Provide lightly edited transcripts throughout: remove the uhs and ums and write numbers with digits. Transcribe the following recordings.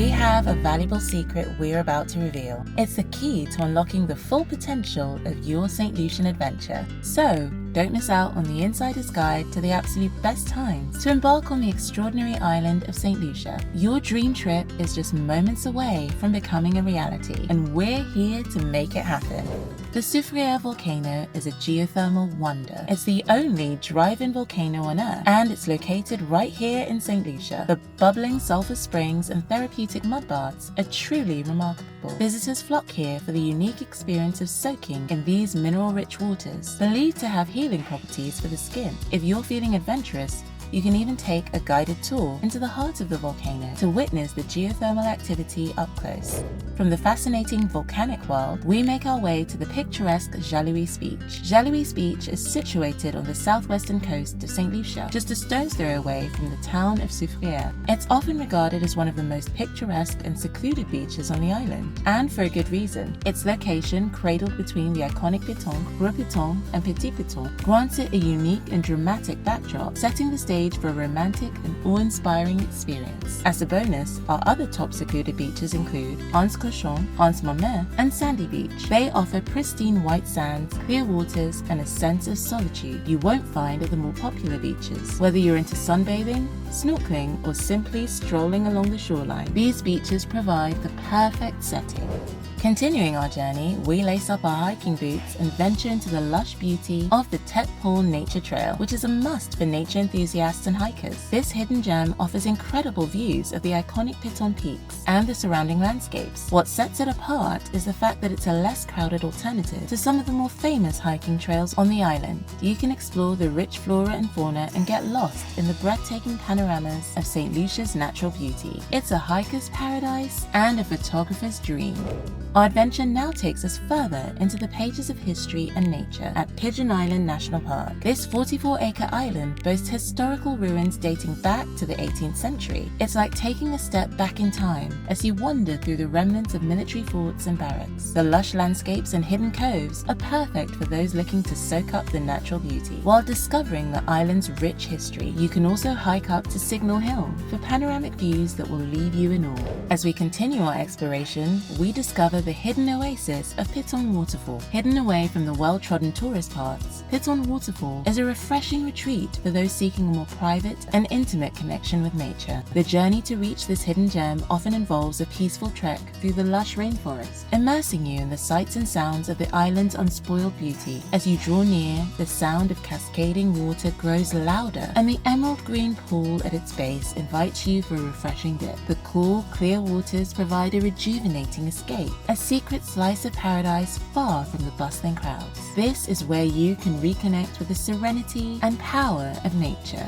we have a valuable secret we're about to reveal. It's the key to unlocking the full potential of your St. Lucian adventure. So, don't miss out on the insider's guide to the absolute best times to embark on the extraordinary island of St. Lucia. Your dream trip is just moments away from becoming a reality, and we're here to make it happen. The Soufrière Volcano is a geothermal wonder. It's the only drive-in volcano on Earth, and it's located right here in St. Lucia. The bubbling Sulfur Springs and therapeutic mud baths are truly remarkable. Visitors flock here for the unique experience of soaking in these mineral-rich waters, believed to have healing properties for the skin. If you're feeling adventurous, you can even take a guided tour into the heart of the volcano to witness the geothermal activity up close. From the fascinating volcanic world, we make our way to the picturesque Jalousie Beach. Jalousie Beach is situated on the southwestern coast of St. Lucia, just a stone's throw away from the town of Soufrière. It's often regarded as one of the most picturesque and secluded beaches on the island, and for a good reason. Its location, cradled between the iconic Piton, Gros Piton, and Petit Piton, grants it a unique and dramatic backdrop, setting the stage for a romantic and awe-inspiring experience. As a bonus, our other top secluded beaches include Anse Cochon, Anse Mamer, and Sandy Beach. They offer pristine white sands, clear waters, and a sense of solitude you won't find at the more popular beaches. Whether you're into sunbathing, snorkeling, or simply strolling along the shoreline, these beaches provide the perfect setting. Continuing our journey, we lace up our hiking boots and venture into the lush beauty of the Tet Paul Nature Trail, which is a must for nature enthusiasts and hikers. This hidden gem offers incredible views of the iconic Piton peaks and the surrounding landscapes. What sets it apart is the fact that it's a less crowded alternative to some of the more famous hiking trails on the island. You can explore the rich flora and fauna and get lost in the breathtaking panoramas of St. Lucia's natural beauty. It's a hiker's paradise and a photographer's dream. Our adventure now takes us further into the pages of history and nature at Pigeon Island National Park. This 44-acre island boasts historical ruins dating back to the 18th century. It's like taking a step back in time as you wander through the remnants of military forts and barracks. The lush landscapes and hidden coves are perfect for those looking to soak up the natural beauty. While discovering the island's rich history, you can also hike up to Signal Hill for panoramic views that will leave you in awe. As we continue our exploration, we discover the hidden oasis of Piton Waterfall. Hidden away from the well-trodden tourist paths, Piton Waterfall is a refreshing retreat for those seeking a more private and intimate connection with nature. The journey to reach this hidden gem often involves a peaceful trek through the lush rainforest, immersing you in the sights and sounds of the island's unspoiled beauty. As you draw near, the sound of cascading water grows louder, and the emerald green pool at its base invites you for a refreshing dip. The cool, clear waters provide a rejuvenating escape, a secret slice of paradise far from the bustling crowds. This is where you can reconnect with the serenity and power of nature.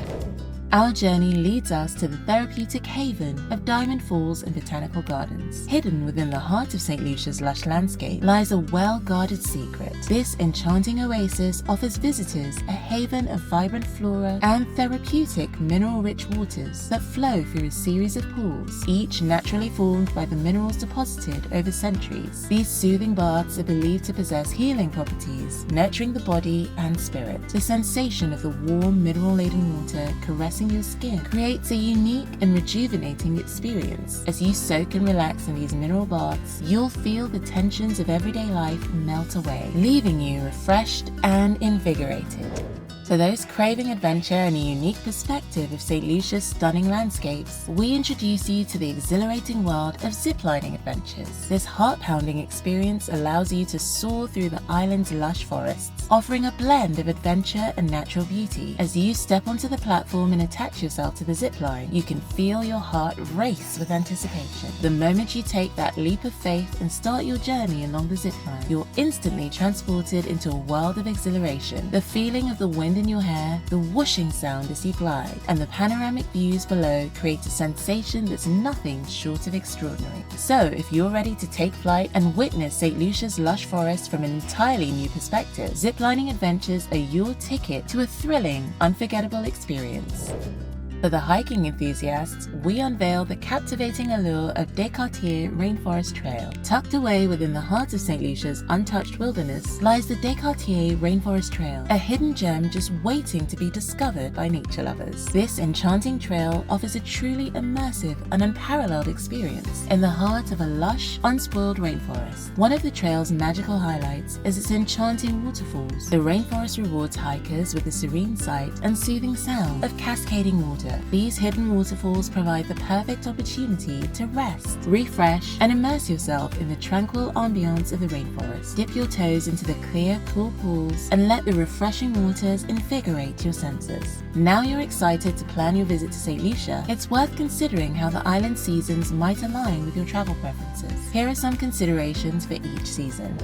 Our journey leads us to the therapeutic haven of Diamond Falls and Botanical Gardens. Hidden within the heart of St. Lucia's lush landscape lies a well-guarded secret. This enchanting oasis offers visitors a haven of vibrant flora and therapeutic mineral-rich waters that flow through a series of pools, each naturally formed by the minerals deposited over centuries. These soothing baths are believed to possess healing properties, nurturing the body and spirit. The sensation of the warm, mineral-laden water caressing your skin creates a unique and rejuvenating experience. As you soak and relax in these mineral baths, you'll feel the tensions of everyday life melt away, leaving you refreshed and invigorated. For those craving adventure and a unique perspective of St. Lucia's stunning landscapes, we introduce you to the exhilarating world of ziplining adventures. This heart-pounding experience allows you to soar through the island's lush forests, offering a blend of adventure and natural beauty. As you step onto the platform and attach yourself to the zipline, you can feel your heart race with anticipation. The moment you take that leap of faith and start your journey along the zipline, you're instantly transported into a world of exhilaration. The feeling of the wind in your hair, the whooshing sound as you glide, and the panoramic views below create a sensation that's nothing short of extraordinary. So, if you're ready to take flight and witness St. Lucia's lush forest from an entirely new perspective, ziplining adventures are your ticket to a thrilling, unforgettable experience. For the hiking enthusiasts, we unveil the captivating allure of Descartes Rainforest Trail. Tucked away within the heart of St. Lucia's untouched wilderness lies the Descartes Rainforest Trail, a hidden gem just waiting to be discovered by nature lovers. This enchanting trail offers a truly immersive and unparalleled experience in the heart of a lush, unspoiled rainforest. One of the trail's magical highlights is its enchanting waterfalls. The rainforest rewards hikers with the serene sight and soothing sound of cascading water. These hidden waterfalls provide the perfect opportunity to rest, refresh, and immerse yourself in the tranquil ambiance of the rainforest. Dip your toes into the clear, cool pools and let the refreshing waters invigorate your senses. Now you're excited to plan your visit to St. Lucia, it's worth considering how the island seasons might align with your travel preferences. Here are some considerations for each season.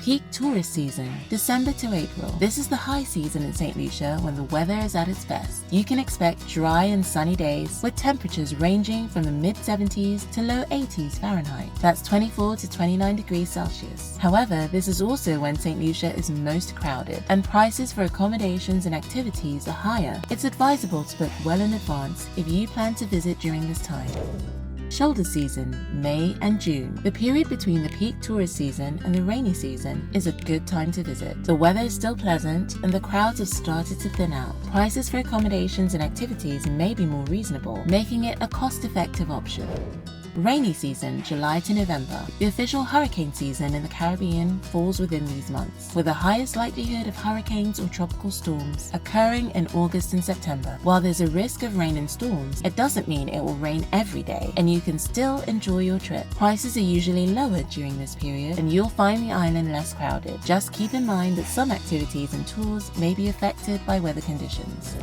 Peak tourist season, December to April. This is the high season in St. Lucia when the weather is at its best. You can expect dry and sunny days with temperatures ranging from the mid-70s to low 80s Fahrenheit. That's 24 to 29 degrees Celsius. However, this is also when St. Lucia is most crowded and prices for accommodations and activities are higher. It's advisable to book well in advance if you plan to visit during this time. Shoulder season, May and June. The period between the peak tourist season and the rainy season is a good time to visit. The weather is still pleasant and the crowds have started to thin out. Prices for accommodations and activities may be more reasonable, making it a cost-effective option. Rainy season, July to November. The official hurricane season in the Caribbean falls within these months, with the highest likelihood of hurricanes or tropical storms occurring in August and September. While there's a risk of rain and storms, it doesn't mean it will rain every day, and you can still enjoy your trip. Prices are usually lower during this period, and you'll find the island less crowded. Just keep in mind that some activities and tours may be affected by weather conditions.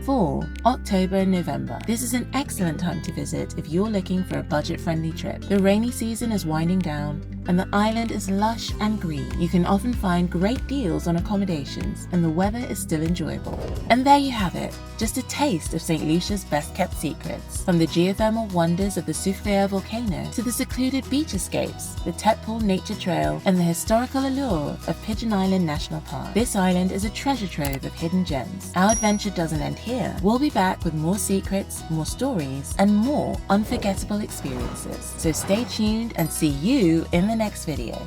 Fall, October and November. This is an excellent time to visit if you're looking for a budget-friendly trip. The rainy season is winding down and the island is lush and green. You can often find great deals on accommodations and the weather is still enjoyable. And there you have it, just a taste of St. Lucia's best-kept secrets. From the geothermal wonders of the Soufrière Volcano to the secluded beach escapes, the Tet Paul Nature Trail, and the historical allure of Pigeon Island National Park. This island is a treasure trove of hidden gems. Our adventure doesn't end here. We'll be back with more secrets, more stories, and more unforgettable experiences. So stay tuned and see you in the next video.